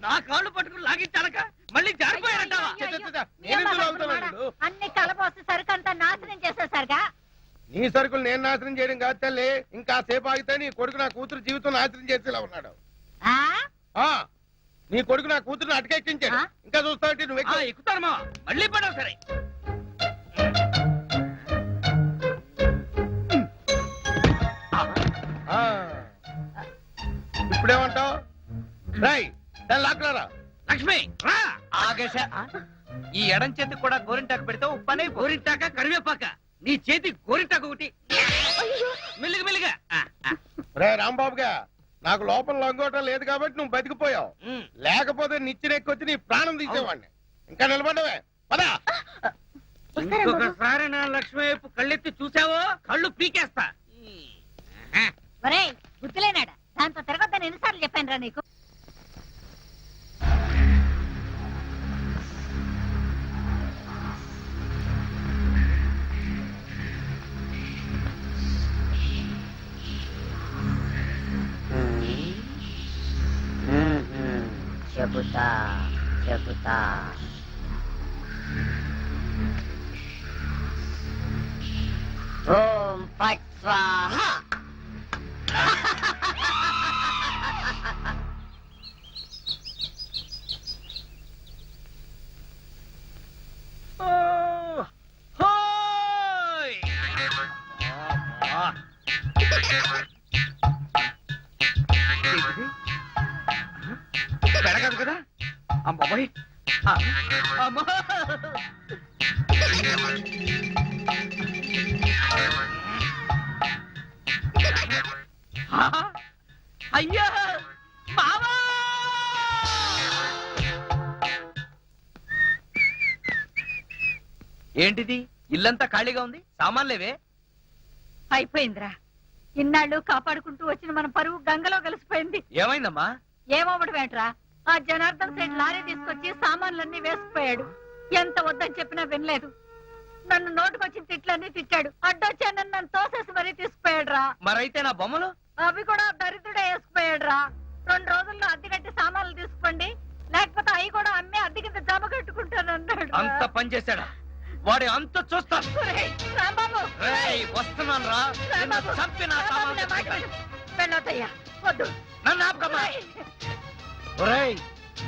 నా కాళ్ళు పట్టుకుని లాగించాలక మళ్ళీ జారిపోయారంటావా? అన్ని కలపోసి సరుకంతా నాశనం చేసేసరిగా. నీ సరుకులు నేను నాశనం చేయడం కాదు తల్లి, ఇంకా సేపు ఆగితే నీ కొడుకు నా కూతురు జీవితం నాశనం చేసేలా ఉన్నాడు. నీ కొడుకు నా కూతురుని అటకెక్కించాడు. ఇంకా చూస్తావు నువ్వు ఎక్కుతాను మా మళ్ళీ పడవు. సరే ఇప్పుడేమంటావు? లాక్కరా లక్ష్మి రా. ఆగేశ ఈ ఎడం చేతికి కూడా గోరింటాకు పెడితే పని. గోరింటాక కరివేపాక నీ చేతి గోరింటాకు ఒకటి మెల్లిగా మెల్లిగా. రే రాంబాబుగా, నాకు లోపల లంగోటం లేదు కాబట్టి నువ్వు బతికిపోయావు. లేకపోతే నిచ్చినెక్కొచ్చి నీ ప్రాణం తీసేవాడిని. ఇంకా నిలబడవే పదా. ఇంకొకసారి నా లక్ష్మి వైపు కళ్ళెత్తి చూసావో కళ్ళు పీకేస్తా. గుర్తులేనాడా? దాంతో తిరగొద్దని ఎన్నిసార్లు చెప్పాను రా నీకు? చెబుతా చెబుతా. ఓం ఫట్ స్వాహా. పెరగదు కదా అమ్మాయి. అమ్మా అయ్యా మావా. ఏంటిది? ఇల్లంతా ఖాళీగా ఉంది, సామాన్లేవే? అయిపోయిందిరా. ఇన్నాళ్ళు కాపాడుకుంటూ వచ్చిన మన పరువు గంగలో కలిసిపోయింది. ఏమైందమ్మా? ఏమోమటమేట్రా, ఆ జనార్దన్ సైడ్ లారీ తీసుకొచ్చి సామాన్లన్నీ వేసుకుపోయాడు. ఎంత వద్దని చెప్పినా వినలేదు. నన్ను నోటుకొచ్చిన తిట్లన్నీ తిట్టాడు. అడ్డొచ్చానని నన్ను తోసేసి మరీ తీసుకుపోయాడు రా. మరైతే నా బొమ్మలు? అవి కూడా దరిద్రుడే వేసుకుపోయాడు రా. 2 రోజుల్లో అద్దె కట్టి సామాన్లు తీసుకోండి, లేకపోతే అవి కూడా అమ్మి అద్దె కింద జమ కట్టుకుంటానన్నాడు. అంత పని చేశాడా? వాడి అంత చూస్తాను. రాంబాబు వస్తున్నాను రా. చంపి నా వెళ్ళొద్దయ్యా, వద్దు. నన్ను ఆపకమ్మా.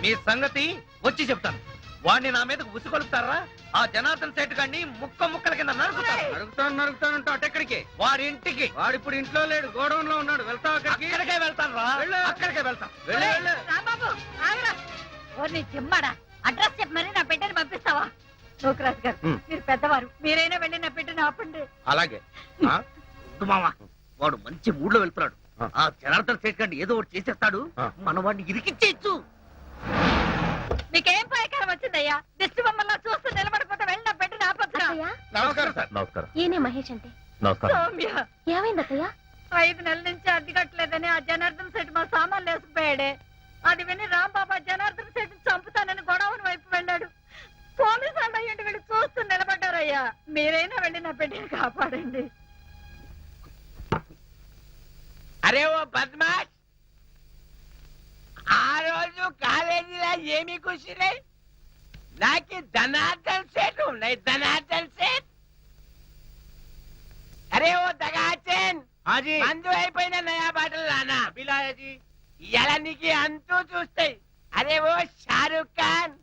మీ సంగతి వచ్చి చెప్తాను. వాడిని నా మీదకు ఉసుకొలుపుతారా? ఆ జనార్దన్ సేట్ గారిని ముక్క ముక్కల కింద నరుకుతానంటూ అటెక్కడికి? వాడి ఇంటికి. వాడు ఇప్పుడు ఇంట్లో లేడు, గోడౌన్ లో ఉన్నాడు. వెళ్తావు అక్కడికి? అక్కడికే వెళ్తాను రా. అక్కడికే వెళ్తాను. రాంబాబు ఆగరా. ఓర్ని చిమ్మడా, అడ్రస్ చెప్పి మరి నా బిడ్డని పంపిస్తావా? నూకరాజు గారు, మీరు పెద్దవారు, మీరైనా వెళ్ళి నా బిడ్డని ఆపండి. అలాగే మావా, వాడు మంచి మూడ్ లో వెళ్తున్నాడు. ఆ జనార్దన్ సేట్ గారిని ఏదో ఒకటి చేసేస్తాడు. మన వాడిని ఇరికిచ్చేయచ్చు. మీకేం పాయకారం వచ్చిందయ్యా? దిష్టి బొమ్మల్లా చూస్తూ నిలబడిపోతే వెళ్ళి నా బిడ్డని ఆపొద్దురా. నమస్కారం సార్. నమస్కారం. ఈయనే మహేష్ అంటే. సౌమ్య, ఏమైంది అత్తయ్య? 5 నెలల నుంచి అద్దె కట్టలేదని ఆ జనార్దన్ సెట్ మా సామాన్లు వేసుకుపోయాడే. అది విని రాంబాబా జనార్దన్ సెట్ చంపుతానని గొడవని వైపు వెళ్ళాడు. పోలీసు వాళ్ళు అయ్యండి వెళ్ళి చూస్తూ నిలబడ్డారయ్యా. మీరైనా వెళ్ళి నా బిడ్డని కాపాడండి. అరే ఓ బద్మాష్, ఆ రోజు కాలేజీలో ఏమి కూర్చున్నాయి? నాకు ధనార్దన్ సేట్ ఉన్నాయి, ధనార్దన్ సేట్. అరే ఓ దగాచన్, మందు అయిపోయిన నయా బాటలు రానా ఇలా నీకు అంతూ చూస్తాయి. అరే ఓ షారుఖ్ ఖాన్,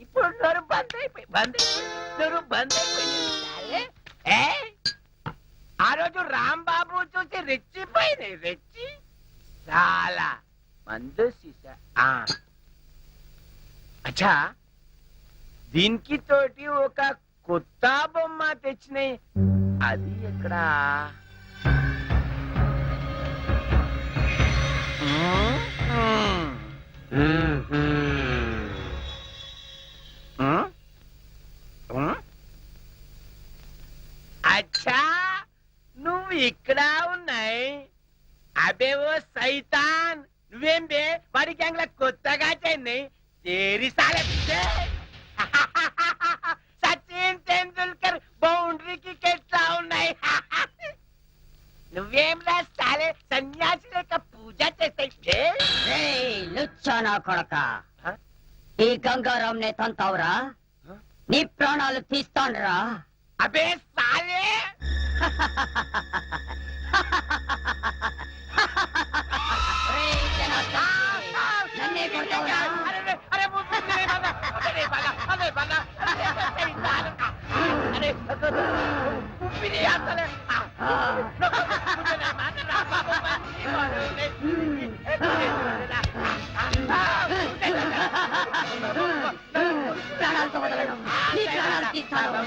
ఇప్పుడు నోరు బంద్ అయిపోయింది. ఆ రోజు రాంబాబు చూసి రెచ్చిపోయింది. రెచ్చి చాలా మందు సీసా. అచ్చా, దీనికి తోటి ఒక కొత్త బొమ్మ తెచ్చినాయి. అది ఎక్కడా? అచ్చా, నువ్వు ఇక్కడ ఉన్నాయి. అబే ఓ సైతాన్, నువ్వేం బే వాడి గ్యాంగ్ లా కొత్తగా చెన్నై తేరి సాలే. సచిన్ తెండూల్కర్ బౌండరీకి ఎట్లా ఉన్నాయి? నువ్వేం రా సాలే సన్యాసి లేక పూజ చేస్తాయి. లుచ్చానా కొడక ఈ గంగారాంనే తంతావురా నీ ప్రాణాలు తీస్తానురా అబే సాలే ఒరేయ్ జనార్దన్, నన్నే కొడతావురా? అరే అరే బాగా అరే బాగా అరే ఉప్పిని అసలే ప్రాణాలతో వదలను నీ ప్రాణాలు తీస్తాను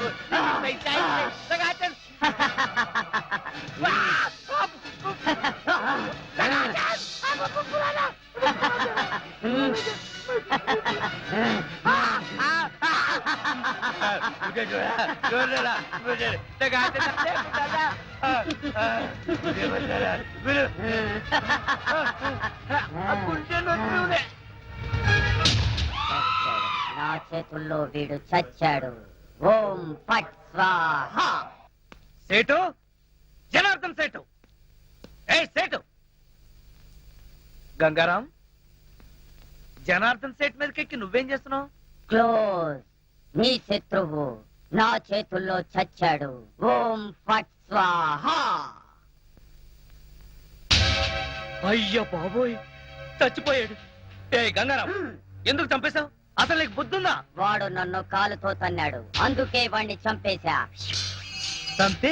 నా చేతుల్లో వీడు చచ్చాడు ఓం ఫట్ స్వాహా సేటు జనార్దన్ సేటు ఏ సేటు గంగారాం జనార్దన్ సేట్ మీదకెక్కి నువ్వేం చేస్తున్నావు? క్లోజ్ నీ శత్రువు నా చేతుల్లో చచ్చాడు ఓం ఫట్ స్వాహా అయ్యో బాబోయ్ చచ్చిపోయాడు. ఏ గంగారాం ఎందుకు చంపేశావు? అసలు నీకు బుద్ధుందా? వాడు నన్ను కాలుతో తన్నాడు అందుకే వాణ్ణి చంపేశా చంపే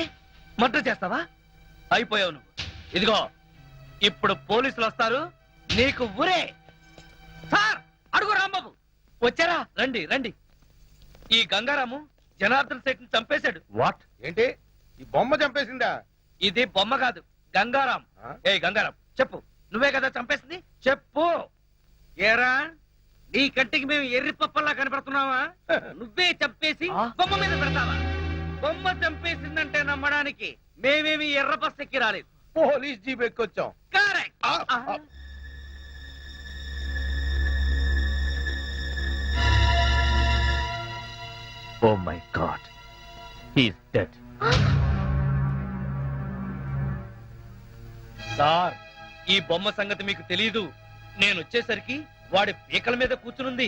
మర్డర్ చేస్తావా? అయిపోయావు నువ్వు. ఇదిగో ఇప్పుడు పోలీసులు వస్తారు నీకు ఊరే. సార్ అడుగు రాంబాబు వచ్చారా? రండి రండి. ఈ గంగారాము జనార్దన్ సేట్ ని చంపేశాడు. వాట్ ఏంటి ఈ బొమ్మ చంపేసిందా? ఇది బొమ్మ కాదు గంగారాం. ఆ? ఏ గంగారాం చెప్పు, నువ్వే కదా చంపేసింది? చెప్పు. ఏరా నీ కంటికి మేము ఎర్రి పప్పల్లా కనపడుతున్నావా? నువ్వే చంపేసి బొమ్మ మీద పెడతావా? బొమ్మ చంపేసిందంటే నమ్మడానికి మేమేమి ఎర్ర బస్ ఎక్కి రాలేదు. పోలీస్ జీప్ ఎక్కొచ్చాం. కరెక్ట్. ఆ, ఆ. Oh my God. He's dead. Sir ఈ బొమ్మ సంగతి మీకు తెలీదు. నేను వచ్చేసరికి వాడి పీకల మీద కూర్చునుంది.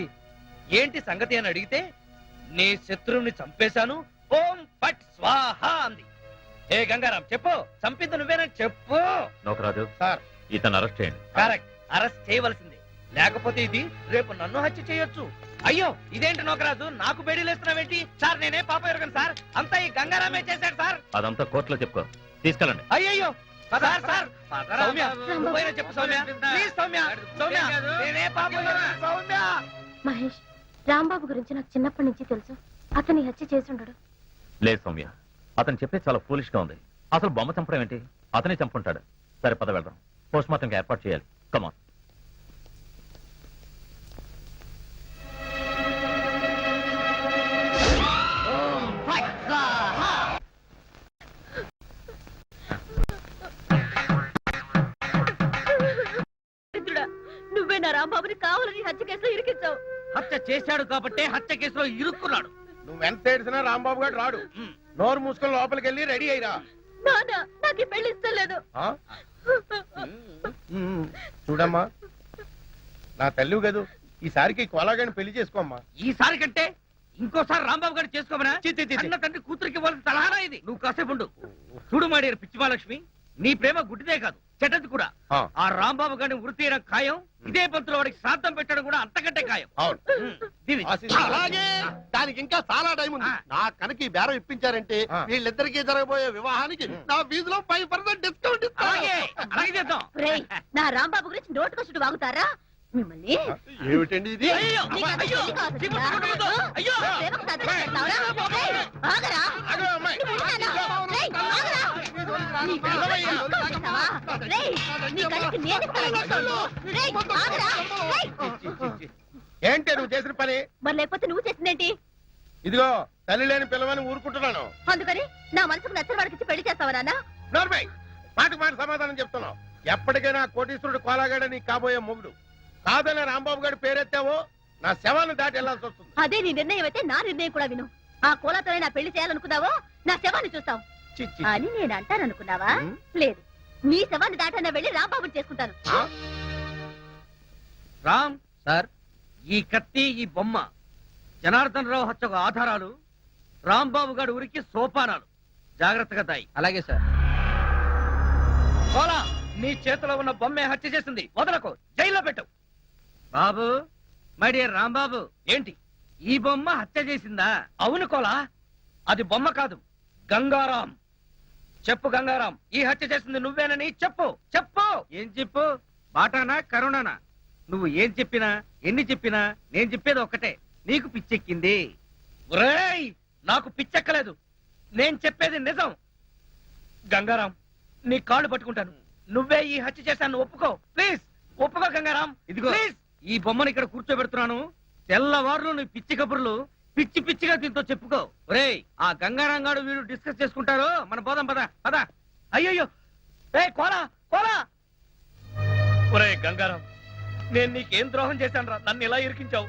ఏంటి సంగతి అని అడిగితే నీ శత్రువుని చంపేశాను ఓం ఫట్ స్వాహా అంది. ఏ గంగారాం చెప్పు, చంపింది నువ్వేనని చెప్పు. నోకరాజు, సార్ ఇతను అరెస్ట్ చేయండి. కరెక్ట్, అరెస్ట్ చేయవలసిందే. లేకపోతే ఇది రేపు నన్ను హత్య చేయొచ్చు. అయ్యో ఇదేంటి నోకరాజు నాకు బేడీలేస్తున్నావేంటి? సార్ నేనే పాప ఎరగను సార్, అంతా ఈ గంగారామే చేశాడు సార్. అదంతా కోర్టులో చెప్పుకో. తీసుకెళ్ళండి. అయ్యయ్యో సార్ సార్ సౌమ్య నువ్వైనా చెప్పు సౌమ్య ప్లీజ్ సౌమ్య. సౌమ్య నేనే పాప ఎరగను, సౌమ్య. మహేష్ రాంబాబు గురించి నాకు చిన్నప్పటి నుంచి తెలుసు. అతన్ని హత్య చేసుండడు. లేదు సౌమ్య, అతను చెప్పేది చాలా ఫూలిష్ గా ఉంది. అసలు బొమ్మ చంపడం ఏంటి? అతనే చంపుంటాడు. సరే పద వెళ్దాం. పోస్ట్ మార్టం ఏర్పాటు చేయాలి. కమాన్. ఓం ఫట్ స్వాహా నువ్వే నా రాంబాబుని కావాలని హత్య కేసులో ఇరికించావు. హత్య చేశాడు కాబట్టే హత్య కేసులో ఇరుక్కున్నాడు. నువ్వెంత ఏడిసినా రాంబాబు గారు రాడు. నోరు మూసుకొని లోపలికి వెళ్ళి రెడీ అయ్యిరా. నాన్న నాకు ఈ పెళ్లి ఇష్టం లేదు. ఆ? చూడమ్మా నా తల్లి కదూ, ఈసారికి కోలాగాని పెళ్లి చేసుకోమ్మా. ఈసారి కంటే ఇంకోసారి రాంబాబు గారు చేసుకోమనా? అన్న తండ్రి కూతురికి ఇవ్వాల్సిన సలహానా ఇది? నువ్వు కాసేపు ఉండు. చూడు మాడేరు పిచ్చిమాలక్ష్మి, నీ ప్రేమ గుడ్డిదే కాదు చెడ్డది కూడా. ఆ. ఆ రాంబాబు గారిని వృత్తి తీయడం ఖాయం. ఇదే పంతులు వాడికి శ్రాద్ధం పెట్టడం కూడా అంతకంటే ఖాయం. అవును. దీవి. అలాగే దానికి ఇంకా చాలా టైం ఉంది. నా కనుక ఈ బేరం ఇప్పించారంటే ఆ. వీళ్ళిద్దరికీ జరగబోయే వివాహానికి నా ఫీజులో 5% డిస్కౌంట్ అలాగే అలాగే చేద్దాం. రేయ్, నా రాంబాబు గురించి నోటుకొచ్చుడు వాగుతారా మిమ్మల్ని? ఏమిటండి ఇది? అయ్యో, నీకు అంత అయ్యో, తెలివి కాదు చీపురు కదా? కొట్టకూడదు. అయ్యో. ప్రేమకు సర్దులు పెడతావురా? రేయ్, ఆగరా? అగో అమ్మాయి. నువ్వు వింటానా? రేయ్, ఆగరా? నీ కళ్ళకి అక్కలు పెట్టావా? రేయ్, నీ కళ్ళకి నేను ఇస్తాను డిస్కౌంట్. రేయ్, ఆగరా? రేయ్. ఏంటి నువ్వు చేసిన పని? మరి లేకపోతే నువ్వు చేసిందేంటి? ఇదిగో తల్లి లేని పిల్లవని ఊరుకుంటున్నాను. అందుకని నా మనసుకు నచ్చిన వాడికి పెళ్లి చేస్తావా నాన్న? నోర్మై మాటకు మాట సమాధానం చెప్తున్నావు. ఎప్పటికైనా కోటీశ్వరుడు కోలాగాడ నీకు కాబోయే మొగుడు. కాదనే రాంబాబు గారి పేరెత్తావో నా శవాన్ని దాటి వెళ్లాల్సి వస్తుంది. అదే నీ నిర్ణయం అయితే నా నిర్ణయం కూడా విను. ఆ కోలాతోనే నా పెళ్లి చేయాలనుకున్నావో నా శవాన్ని చూస్తావు చి, చి. అని నేను అంటాననుకున్నావా? ఉమ్. లేదు, నీ శవాన్ని దాటన్నా వెళ్ళి రాంబాబుని చేసుకుంటాను. ఆ? రామ్ సార్, ఈ కత్తి ఈ బొమ్మ జనార్దన్ రావు హత్యకు ఆధారాలు, రాంబాబు గారి ఊరికి సోపానాలు. జాగ్రత్తగా దాయి. అలాగే సార్. కోలా, నీ చేతిలో ఉన్న బొమ్మే హత్య చేసింది. వదలకు, జైల్లో పెట్టు. బాబు, మై డియర్ రాంబాబు, ఏంటి ఈ బొమ్మ హత్య చేసిందా? అవును కోలా, అది బొమ్మ కాదు, గంగారాం. చెప్పు గంగారాం, ఈ హత్య చేసింది నువ్వేనని చెప్పు. చెప్పు. ఏం చెప్పు? బాటానా కరుణానా? నువ్వు ఏం చెప్పినా ఎన్ని చెప్పినా నేను చెప్పేది ఒక్కటే, నీకు పిచ్చెక్కింది. ఒరేయ్, నాకు పిచ్చెక్కలేదు, నేను చెప్పేది నిజం. గంగారాం, నీ కాళ్ళు పట్టుకుంటాను, నువ్వే ఈ హత్య చేశాను ఒప్పుకో. ప్లీజ్ ఒప్పుకో గంగారాం. ఇదిగో ప్లీజ్, ఈ బొమ్మను ఇక్కడ కూర్చోబెడుతున్నాను. తెల్లవారులు నీ పిచ్చి కబుర్లు పిచ్చి పిచ్చిగా దీంతో చెప్పుకో. ఒరేయ్, ఆ గంగారాం గారు వీరు డిస్కస్ చేసుకుంటారు, మన పోదాం పద పద. అయ్యయ్యో, ఏ కోలా కోలా. ఒరే గంగారాం, నేను నీకేం ద్రోహం చేశాను రా, నన్ను ఇలా ఇరికించావు.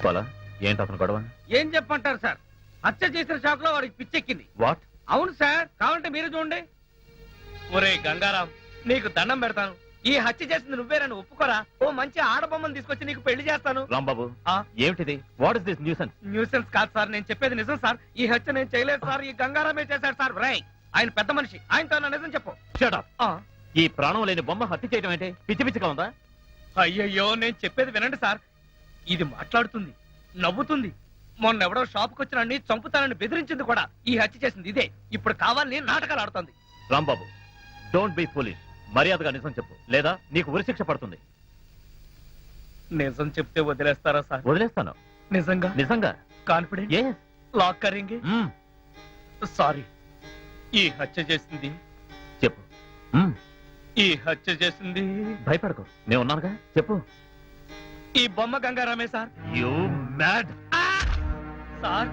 పోలా, ఏంటి అతను గొడవ? ఏం చెప్పంటారు సార్, హత్య చేసిన షాక్ లో వాడికి పిచ్చెక్కింది. వాట్? అవును సార్, కావాలంటే మీరు చూడండి. ఒరే గంగారాం, నీకు దండం పెడతాను, ఈ హత్య చేసింది నువ్వేనని ఒప్పుకోరా. ఓ మంచి ఆడబొమ్మను తీసుకొచ్చి నీకు పెళ్లి చేస్తాను. రాంబాబు, ఆ? ఏమిటిది? What is this nuisance? Nuisance కాదు సార్, నేను చెప్పేది నిజం సార్. ఈ హత్య నేను చేయలేదు సార్, ఈ గంగారామే చేశాడు సార్. రై, ఆయన పెద్ద మనిషి, ఆయనతో నా నిజం చెప్పు. Shut up. ఆ, ఈ ప్రాణం లేని బొమ్మ హత్య చేయడం ఏంటి? పిచ్చి పిచ్చిగా ఉందా? అయ్యయ్యో, నేను చెప్పేది వినండి సార్. ఇది మాట్లాడుతుంది, నవ్వుతుంది. మొన్నెవడో షాప్కి వచ్చిన చంపుతానని బెదిరించింది కూడా. ఈ హత్య చేసింది ఇదే. ఇప్పుడు కావాలని నాటకాలు ఆడుతోంది. Rambabu, don't be foolish. మర్యాదగా నిజం చెప్పు, లేదా నీకు ఉరిశిక్ష పడుతుంది. నిజం చెప్తే వదిలేస్తారా సార్? వదిలేస్తాను. నిజంగా? నిజంగా. కాన్ఫిడెంట్? Yes. లాక్ కరేంగే? సారీ, ఈ హత్య చేసింది, చెప్పు. ఈ హత్య చేసింది. భయపడకు, నేను ఉన్నానుగా, చెప్పు. ఈ బొమ్మ గంగారామే sir. You mad. Sir,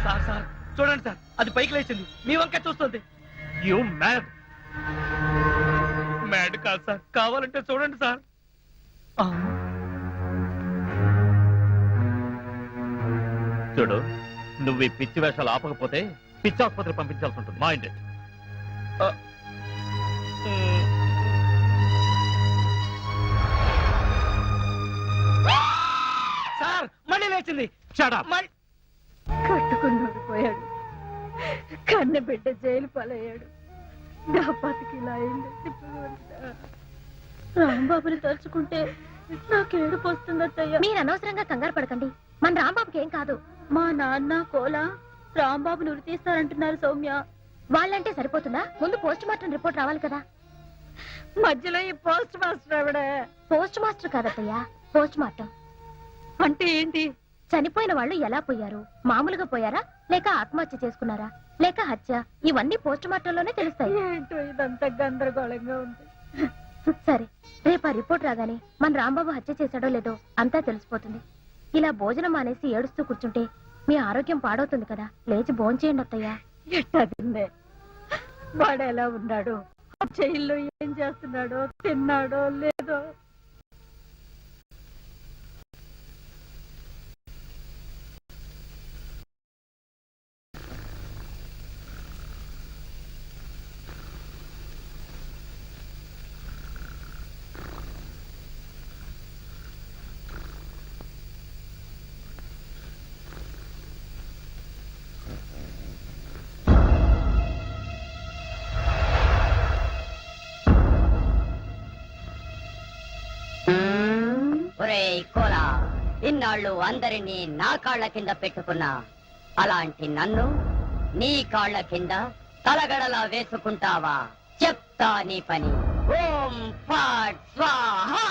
sir sir చూడండి సార్, అది పైకి లేచింది, మీ వంక చూస్తుంది. You mad. మ్యాడ్ కాదు సార్, కావాలంటే చూడండి సార్. ఆ, చూడు, నువ్వు ఈ పిచ్చి వేషాలు ఆపకపోతే పిచ్చి ఆసుపత్రి పంపించాల్సి ఉంటుంది. Mind it. సార్ మళ్ళీ లేచింది. Shut up. మళ్ళీ కట్టుకున్నాడు పోయాడు, కన్న బిడ్డ జైలు పాలయ్యాడు. నా బతికి ఇలా అయింది. రాంబాబుని తలుచుకుంటే నాకు ఏడుపు వస్తుందయ్యా. మీరు అనవసరంగా కంగారు పడకండి, మన రాంబాబుకి ఏం కాదు. మా నాన్న కోలా రాంబాబుని ఉరి తీస్తారంటున్నారు సౌమ్య. వాళ్ళంటే సరిపోతుందా? ముందు పోస్ట్ మార్టం రిపోర్ట్ రావాలి కదా. మధ్యలో ఈ పోస్ట్ మాస్టర్ ఆవిడే. పోస్ట్ మాస్టర్ కాదత్తయ్యా, పోస్ట్ మార్టం. అంటే ఏంటి? చనిపోయిన వాళ్ళు ఎలా పోయారు? మామూలుగా పోయారా, లేక ఆత్మహత్య చేసుకున్నారా, లేక హత్య? ఇవన్నీ పోస్ట్ మార్టంలోనే తెలుస్తాయి. ఏంటో ఇదంతా గందరగోళంగా ఉంది. సరే, రేపు ఆ రిపోర్ట్ రాగానే మన రాంబాబు హత్య చేశాడో లేదో అంతా తెలిసిపోతుంది. ఇలా భోజనం మానేసి ఏడుస్తూ కూర్చుంటే మీ ఆరోగ్యం పాడవుతుంది కదా. లేచి భోంచేయండి అత్తయ్యా. ఎట్టా తిందే? వాడు ఎలా ఉన్నాడు? జైల్లో ఏం చేస్తున్నాడో, తిన్నాడో లేదో? ఒరేయ్ కోలా, ఇన్నాళ్ళు అందరినీ నా కాళ్ళ కింద పెట్టుకున్నా, అలాంటి నన్ను నీ కాళ్ళ కింద తలగడలా వేసుకుంటావా? చెప్తా నీ పని. ఓం ఫాట్ స్వాహా.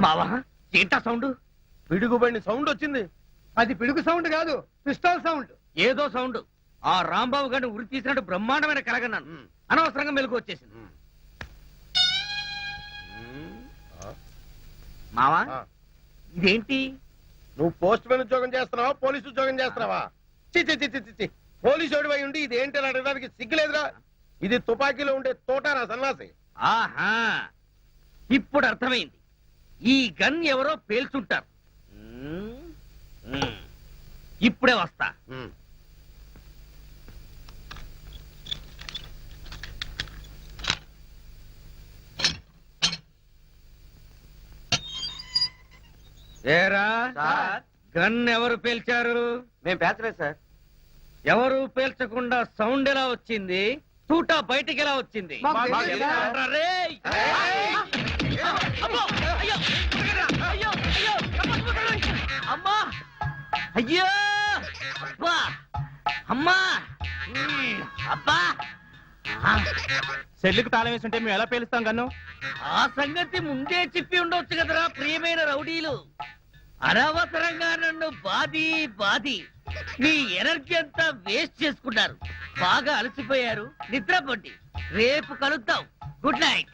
మావా, ఏంటా సౌండ్? పిడుగుబడిన సౌండ్ వచ్చింది. అది పిడుగు సౌండ్ కాదు, పిస్టల్ సౌండ్. ఏదో సౌండ్. ఆ రాంబాబు గారిని ఉరి తీసినట్టు బ్రహ్మాండమైన కలగన్నాను. అనవసరంగా మెలకు వచ్చేసింది. మావా ఆ. ఇదేంటి? నువ్వు పోస్ట్ మ్యాన్ ఉద్యోగం చేస్తున్నావా పోలీసు ఉద్యోగం చేస్తున్నావా? చి చి చి చి చి, చి. పోలీసు వాడి ఉండి ఇది ఏంటి అని అడగడానికి సిగ్గులేదురా? ఇది తుపాకీలో ఉండే తోటారా సన్నాసి? ఆహా, ఇప్పుడు అర్థమైంది. ఈ గన్ ఎవరో పేల్చుంటారు. ఇప్పుడే వస్తా. ఏరా, గన్ ఎవరు పేల్చారు? మేము పేర్చలేదు సార్. ఎవరు పేల్చకుండా సౌండ్ ఎలా వచ్చింది? తూటా బయటికి ఎలా వచ్చింది? మాకు తెలియదు. రేయ్! అమ్మో! అయ్యో! అయ్యో! అయ్యో! అమ్మా! అయ్యో! అబ్బా! అమ్మా! అబ్బా! సెల్లుకు తాళం వేసి ఉంటే మేము ఎలా పేలుస్తాం గన్ను? ఆ సంగతి ముందే చెప్పి ఉండొచ్చు కదరా ప్రియమైన రౌడీలు. అనవసరంగా నన్ను బాది మీ ఎనర్జీ అంతా వేస్ట్ చేసుకున్నారు. బాగా అలసిపోయారు, నిద్రపోండి. రేపు కలుద్దాం. Good night.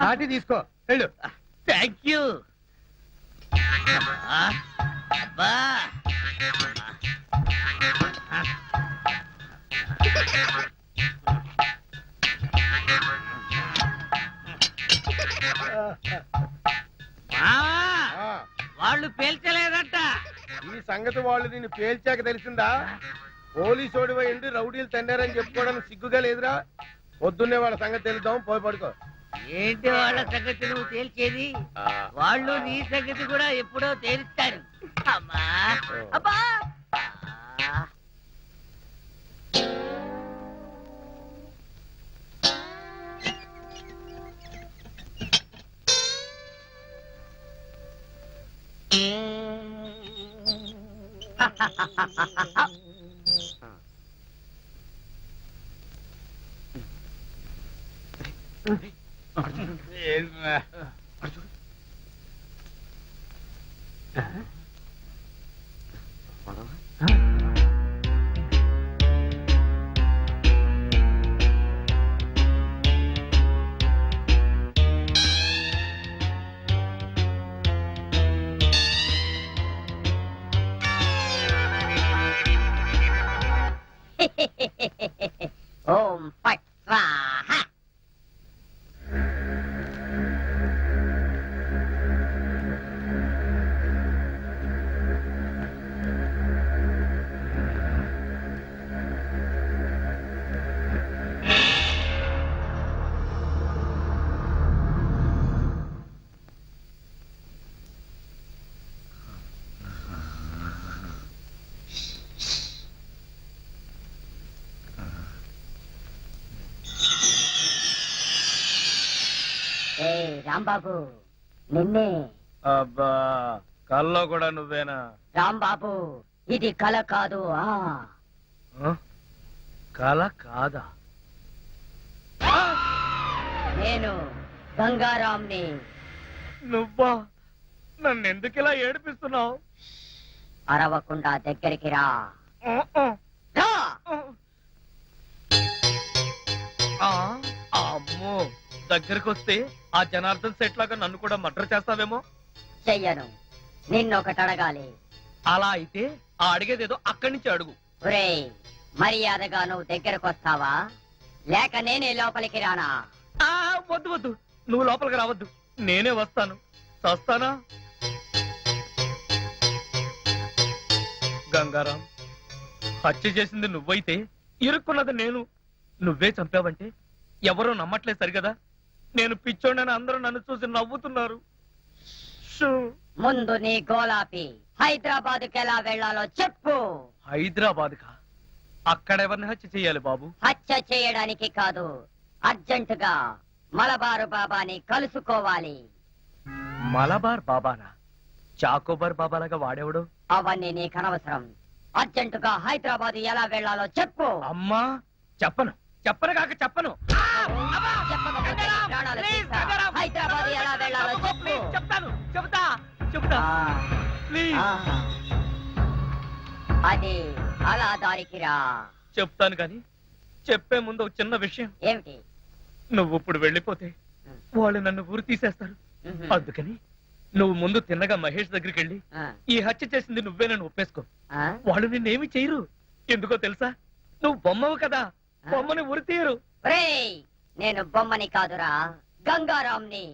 నాటి తీసుకో వెళ్ళు. Thank you. అబ్బా ఆ, వాళ్ళు పేల్చలేదట. ఈ సంగతి వాళ్ళు నిన్ను పేల్చాక తెలిసిందా? పోలీసు వాడివై ఉండి రౌడీలు తన్నారని చెప్పుకోవడానికి సిగ్గుగా లేదురా? పొద్దున్నే వాళ్ళ సంగతి తెలుద్దాం, పోయి పడుకో. ఏంటి వాళ్ళ సంగతి నువ్వు తేల్చేది? వాళ్ళు నీ సంగతి కూడా ఎప్పుడో తేలుస్తారు. అమ్మా అబ్బా ఆ. ఓం పట్ స్వాహ. ఏ రాంబాబు, నిన్నే. అబ్బా కల్లో కూడా నువ్వేనా? రాంబాబు, ఇది కల కాదు. కల కాదా? నేను గంగారాంని. నువ్వా? నన్ను ఎందుకు ఇలా ఏడిపిస్తున్నావు? అరవకుండా దగ్గరికి రా. రా. అమ్మో, దగ్గరకు వస్తే ఆ జనార్దన్ సెట్ లాగా నన్ను కూడా మర్డర్ చేస్తావేమో. చెయ్యను. నిన్నొకటి అడగాలి. అలా అయితే ఆ అడిగేదేదో అక్కడి నుంచి అడుగు. ఒరేయ్, మర్యాదగా నువ్వు దగ్గరకు వస్తావా లేక నేనే లోపలికి రానా? వద్దు వద్దు, నువ్వు లోపలికి రావద్దు, నేనే వస్తాను. చస్తానా? గంగారాం, హత్య చేసింది నువ్వైతే ఇరుక్కున్నది నేను. నువ్వే చంపావంటే ఎవరూ నమ్మట్లేదు సరిగదా? నేను పిచ్చోడని అందరూ నన్ను చూసి నవ్వుతున్నారు. ముందు నీ గోలాపి హైదరాబాద్కి ఎలా వెళ్ళాలో చెప్పు. హైదరాబాద్ కా? అక్కడెవరిని హత్య చెయ్యాలి బాబు? హత్య చేయడానికి కాదు, అర్జెంటుగా మలబారు బాబాని కలుసుకోవాలి. మలబార్ బాబానా? చాకోబార్ బాబాలాగా వాడేవాడు? అవన్నీ నీకు అనవసరం. అర్జెంటుగా హైదరాబాద్ ఎలా వెళ్ళాలో చెప్పు. అమ్మా చెప్పను, చెప్పను కాక చెప్పను. చెప్పకపోతే నీ ప్రాణాలు తీస్తా. హైదరాబాద్ ఎలా వెళ్ళాలో చెప్పు. చెప్తాను, చెబుతా చెబుతా. ఆ, ప్లీజ్. ఆ. అది అలా దారికి రా. చెప్తాను గాని చెప్పే ముందు ఒక చిన్న విషయం. ఏమిటి? నువ్వు ఇప్పుడు వెళ్ళిపోతే వాళ్ళు నన్ను ఊరు తీసేస్తారు. అందుకని నువ్వు ముందు తిన్నగా మహేష్ దగ్గరికి వెళ్ళి ఆ, ఈ హత్య చేసింది నువ్వేనని ఒప్పేసుకో. ఆ? వాళ్ళు నిన్నేమి చేయరు. ఎందుకో తెలుసా? నువ్వు బొమ్మవు కదా, బొమ్మని ఉరి తీయరు. ఒరేయ్, నేను బొమ్మని కాదురా, గంగారాంని.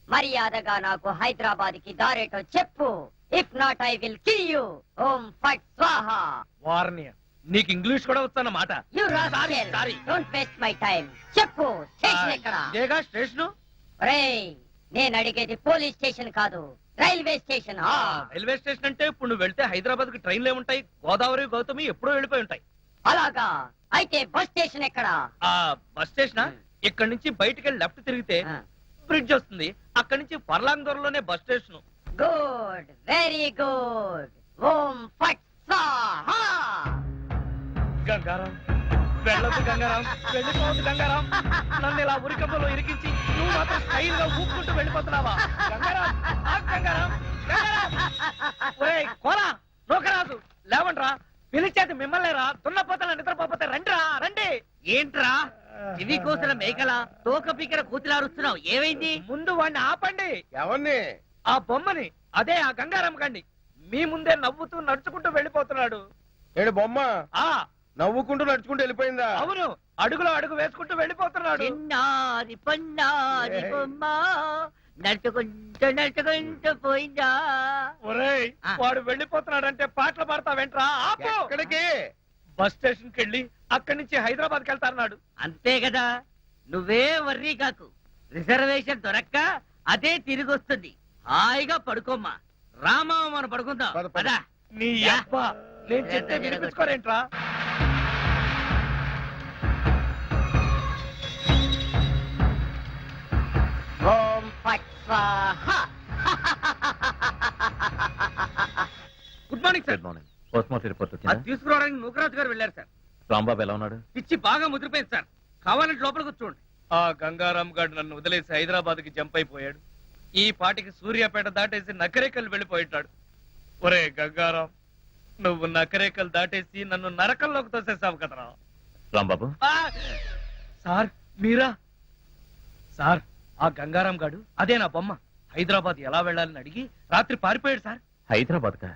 మర్యాదగా నాకు హైదరాబాద్ కి దారేటో చెప్పు. If not I will kill you. ఓం ఫట్ స్వాహా. వార్నియ, నీకు ఇంగ్లీష్ కూడా వస్తానమాట. You Sorry, sorry. Don't waste my time. చెప్పు, స్టేషన్ ఎక్కడ? ఇదేగా స్టేషను. ఒరేయ్, నేను అడిగేది పోలీస్ స్టేషన్ కాదు, రైల్వే స్టేషన్. రైల్వే స్టేషన్ అంటే ఇప్పుడు నువ్వు వెళ్తే హైదరాబాద్ కి ట్రైన్లు ఏముంటాయి? గోదావరి గౌతమి ఎప్పుడో వెళ్ళిపోయి ఉంటాయి. అలాగా? అయితే బస్ స్టేషన్ ఎక్కడ? ఆ బస్ స్టేషన్ ఇక్కడ నుంచి బయటికి వెళ్ళి లెఫ్ట్ తిరిగితే బ్రిడ్జ్ వస్తుంది. అక్కడి నుంచి పర్లాంగ్ దూరంలోనే bus station. Good, very good. ఓం ఫట్ స్వాహా. గంగారాం, వెళ్ళొద్దు గంగారాం, వెళ్ళిపోవద్దు గంగారాం. నన్ను ఇలా ఉరికంపలో ఇరికించి నువ్వు మాత్రం స్టైల్ గా ఊపుకుంటూ వెళ్ళిపోతున్నావా? గంగారాం, ఆగు గంగారాం, గంగారాం. ఒరేయ్ కోలా, నూకరాజు, లేవండ్రా. పిలిచేది మిమ్మల్నేరా, దున్నపోతల నిద్రపోతే రండిరా, రండి. ఏంట్రా ఇవి కోసిన మేకల తోక పీకర కూతులారుస్తున్నావు? ఏమైంది? ముందు వాడిని ఆపండి. ఎవరిని? ఆ బొమ్మని, అదే ఆ గంగారాం గండి. మీ ముందే నవ్వుతూ నడుచుకుంటూ వెళ్ళిపోతున్నాడు. ఏడు బొమ్మ ఆ నవ్వుకుంటూ నడుచుకుంటూ వెళ్ళిపోయిందా? అవును, అడుగులో అడుగు వేసుకుంటూ వెళ్ళిపోతున్నాడు. చిన్నారి పొన్నారి బొమ్మ నడుచుకుంటూ నడుచుకుంటూ పోయిందా? ఒరేయ్, ఆ. వాడు వెళ్ళిపోతున్నాడంటే పాటలు పాడతా వెంట్రా. ఆపు. ఎక్కడికి? బస్ స్టేషన్ కి వెళ్ళి అక్కడి నుంచి హైదరాబాద్ కి వెళ్తాన్నాడు. అంతే కదా, నువ్వే వర్రీ కాకు. రిజర్వేషన్ దొరక్క అదే తిరిగి వస్తుంది. హాయిగా పడుకోమ్మా. రామా, మనం పడుకుందాం. పద, పద. పద. నీ అబ్బ, నేను చెప్తే వినిపించుకోరేంట్రా? ఓం ఫట్ స్వాహా. Good morning sir. Good morning. Post mortem report వచ్చిందా? అది తీసుకురావడానికి నూకరాజు గారు వెళ్ళారు సార్. రాంబాబు ఎలా ఉన్నాడు? పిచ్చి బాగా ముదిరిపోయింది సార్. కావాలంటే లోపలికి వచ్చుకోండి. ఆ గంగారాం గారు నన్ను వదిలేసి హైదరాబాద్ కి జంప్ అయిపోయాడు. ఈ పాటికి సూర్యాపేట దాటేసి నకరేకల్ వెళ్ళిపోయింటాడు. ఒరే గంగారాం, నువ్వు నకరేకల్ దాటేసి నన్ను నరకంలోకి తోసేసావు కదరా. రాంబాబు, ఆ! సార్ మీరా? సార్, ఆ గంగారాం గాడు అదే నా బొమ్మ. హైదరాబాద్ ఎలా వెళ్ళాలని అడిగి రాత్రి పారిపోయాడు సార్. హైదరాబాద్ కా?